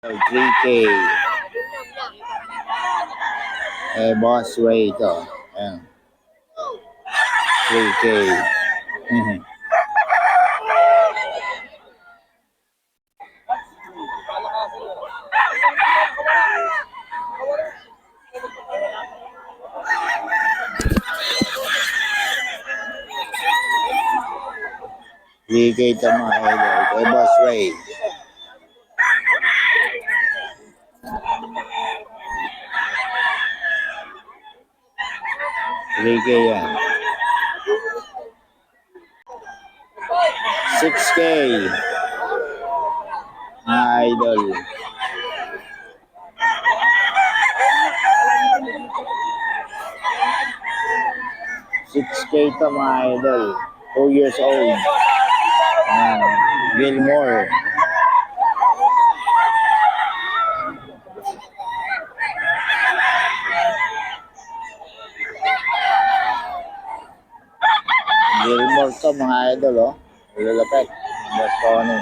3K. Boss Ray ito. Ayan. 3K. Three K ito mga idol. Kay Boss Ray. Three K yan. 6K. Mga idol. 6K ito mga idol. 2 years old. Gilmore. Gilmore to mga idol, oh. Lalapit. Boss Tony.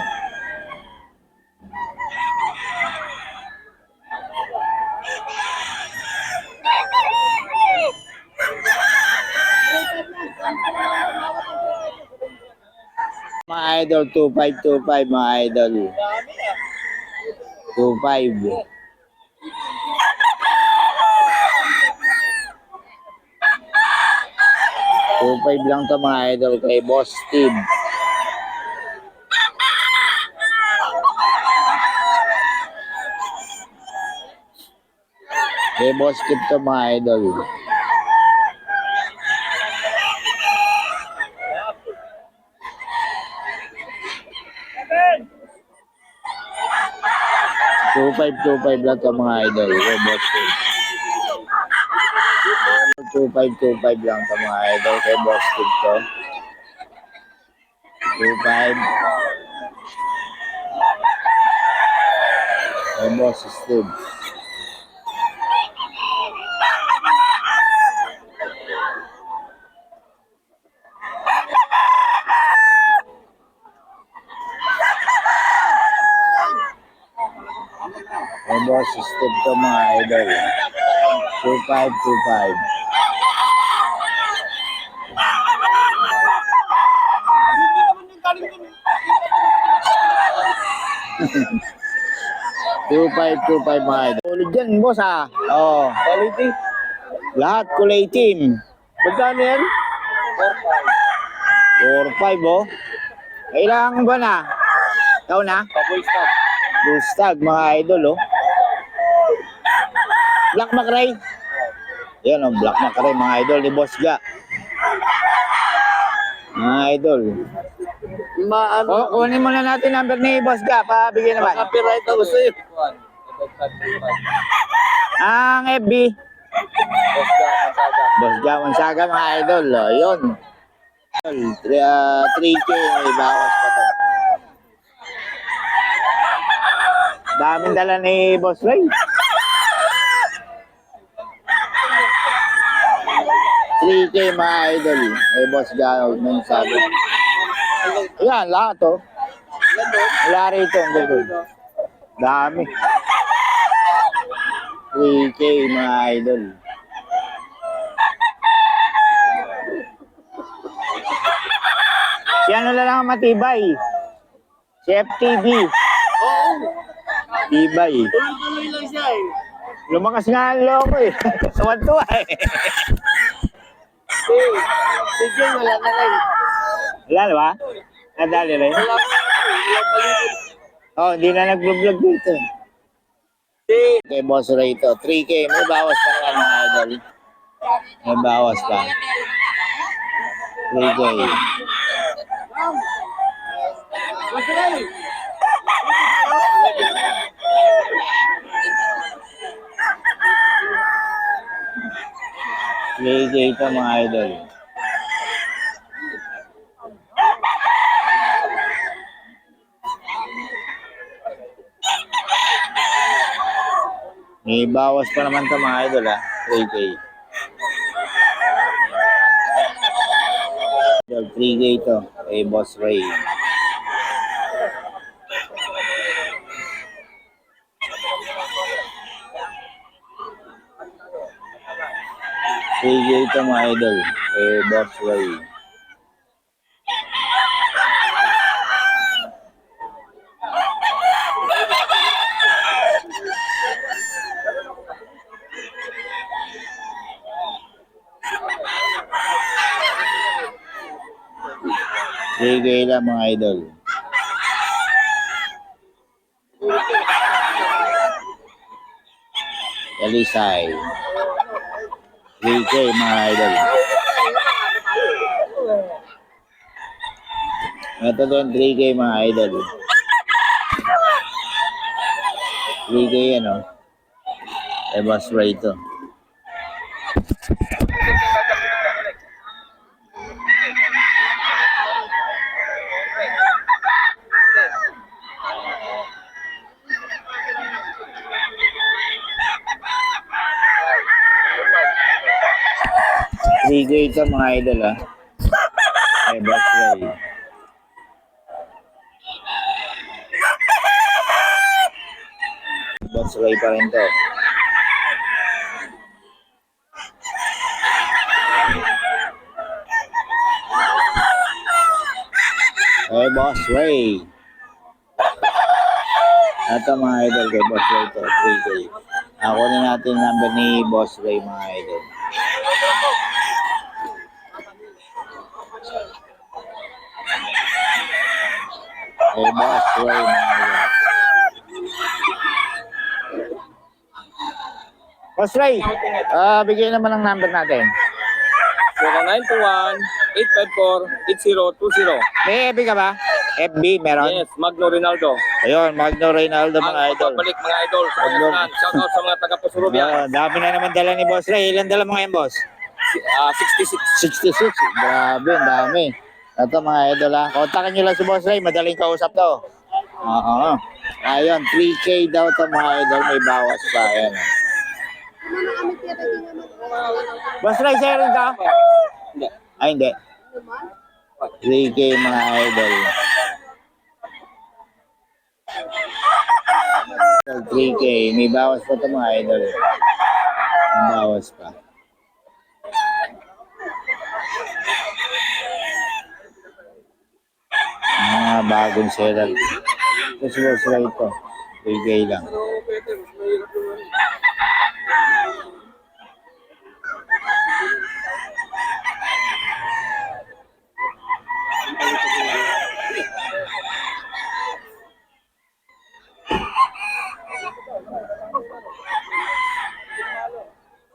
Mga idol, 2525 mga idol. 25. 25 lang to mga idol kay Boss Steve. Kay Boss Steve to mga idol. Two five lang to mga idol kay Boss Steve. 2525 lang to mga idol kay Boss Steve to. 25 kay Boss Steve. Kay Boss Steve to mga idol. 2525. Two five mga idol. Ulit dyan, boss ah. Oo. Quality? Lahat kulay team. Magkano yan? 4-5 oh. Kailangan ba na? Ikaw na? Paboy stop. Blue Stag mga idol oh. Black Macray. Yan oh, Black Macray mga idol ni Boss Ga. Mga idol. Maano? Kunin muna natin number ni Boss Ga. Pabigyan naman. Copyright ako sa'yo. Ang FB. Boss Ga Mansaga mga idol. Oh, yun. 3K may bawas pa to. Daming dala ni Boss Ray. 3K mga idol. May Boss Ga Mansaga. Yan, lahat oh. Wala rito. Ang gagawin. Dami. 3K mga idol. Si ano na lang ang matibay? Si FTV. Oo. Tibay. Tuloy-tuloy lang siya eh. Lumakas nga ang loko eh. Tuwan-tuwa eh. Si Jay wala na rin. Wala na ba? Nadali rin? Wala pa paligid. Oh, hindi na nag-vlog dito. Kay Boss Ray ito. 3K. May bawas pa naman mga idol. May bawas pa. 3K. Play ito mga idol. May bawas pa naman ito mga idol ha. 3K. 3K ito. Kay Boss Ray. 3K ito mga idol. Boss Ray. Sige lang mga idol. Elisay. 3K mga idol. Ito din 3K mga idol. 3K yan o. Boss Ray ito. Ligay ito mga idol ha. Boss Ray. Boss Ray pa rin to. Boss Ray. Ito mga idol kay Boss Ray to. 3K. Ako na natin yung number ni Boss Ray mga idol. Boss Ray mga idol. Boss Ray, bigyan naman ng number natin. 0921-854-8020. May FB ka ba? FB, meron? Yes, Magno Rinaldo. Ayun, Magno Reynaldo mga Ang idol. pagbalik mga idol sa Magno. Pangasinan. Shout out sa mga taga-Pusurubia. Dami na naman dala ni Boss Ray. Ilan dala mo ngayon, boss? 66. 66. Grabe, ang dami. Ito mga idol ha. Kontakin nyo lang si Boss Ray. Madaling kausap daw. Oo. Ayun, 3K daw ito mga idol. May bawas pa. Ayan. Boss Ray, sa'yo rin ka? Hindi. Ay, hindi. 3K mga idol. 3K. May bawas pa ito mga idol. May bawas pa. Mga bagong seller. Ito si Boss Ray ito. 3K lang.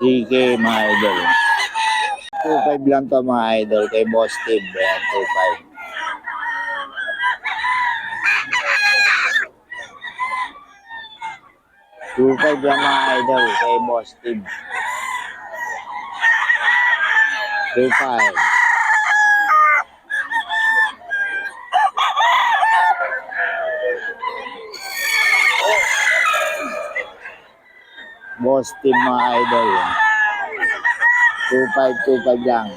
TK mga idol. 2.5 lang to mga idol kay Boss Steve. Ayan, 2.5. Two-five lang mga idol kay Boss Steve. 2.5. Boss Steve mga idol. 2.5 lang.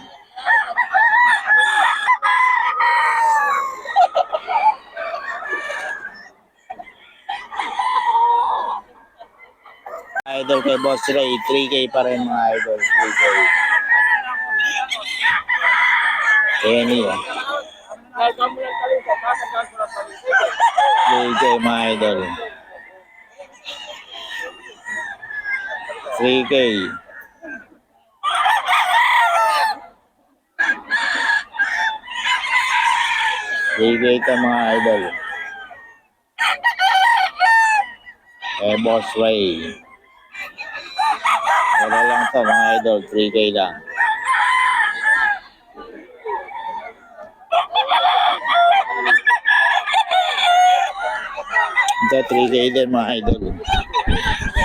Idol kay Boss Ray, 3K pa rin mga idol. 3K. Kenny eh. 3K mga idol. 3K. Ito mga idol. Boss Ray. Wala lang to mga idol. 3K lang. Ito 3K din mga idol.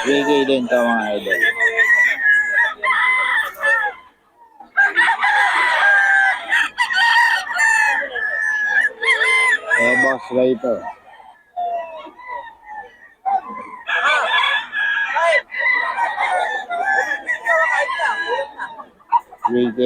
3K din to mga idol. Boss Ray to. $3K.